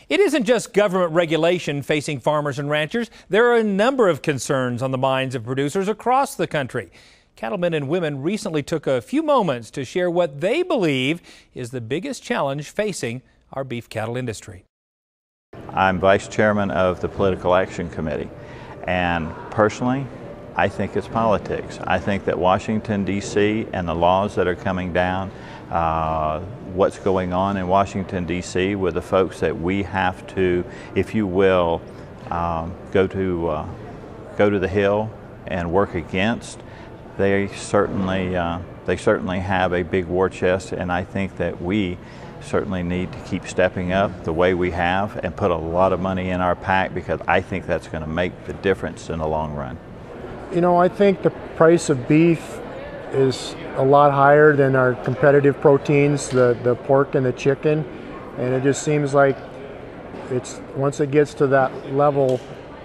It isn't just government regulation facing farmers and ranchers. There are a number of concerns on the minds of producers across the country. Cattlemen and women recently took a few moments to share what they believe is the biggest challenge facing our beef cattle industry. I'm vice chairman of the Political Action Committee, and personally, I think it's politics. I think that Washington, D.C. and the laws that are coming down, what's going on in Washington, D.C. with the folks that we have to, if you will, go to the Hill and work against, they certainly have a big war chest, and I think that we certainly need to keep stepping up the way we have and put a lot of money in our pack, because I think that's going to make the difference in the long run. You know, I think the price of beef is a lot higher than our competitive proteins, the pork and the chicken, and it just seems like once it gets to that level,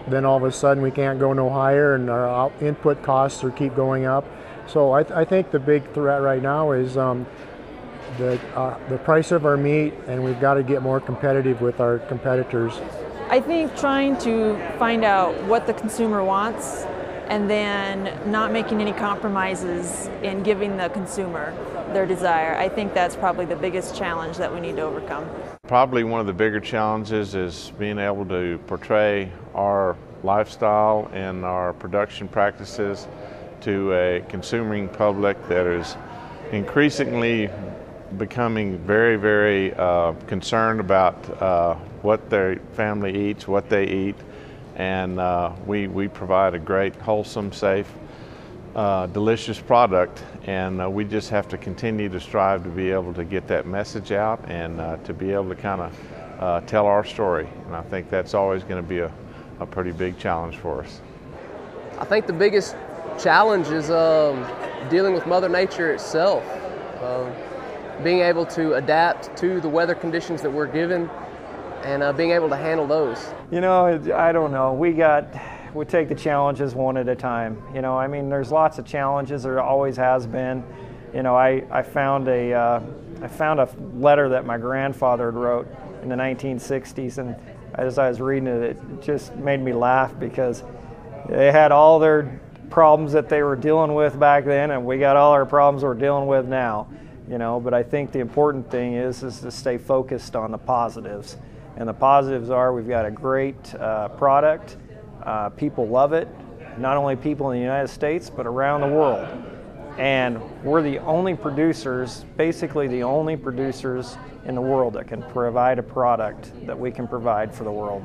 then all of a sudden we can't go no higher, and our input costs keep going up. So I think the big threat right now is the price of our meat, and we've got to get more competitive with our competitors. I think trying to find out what the consumer wants and then not making any compromises in giving the consumer their desire. I think that's probably the biggest challenge that we need to overcome. Probably one of the bigger challenges is being able to portray our lifestyle and our production practices to a consuming public that is increasingly becoming very, very concerned about what their family eats, what they eat, and we provide a great, wholesome, safe, delicious product, and we just have to continue to strive to be able to get that message out and to be able to kind of tell our story, and I think that's always going to be a pretty big challenge for us. I think the biggest challenge is dealing with Mother Nature itself, being able to adapt to the weather conditions that we're given, and being able to handle those. You know, I don't know. We take the challenges one at a time. You know, I mean, there's lots of challenges. There always has been. You know, I found a letter that my grandfather wrote in the 1960s, and as I was reading it, it just made me laugh, because they had all their problems that they were dealing with back then, and we got all our problems we're dealing with now. You know, but I think the important thing is to stay focused on the positives. And the positives are we've got a great product. People love it, not only people in the United States, but around the world. And we're the only producers, basically the only producers in the world that can provide a product that we can provide for the world.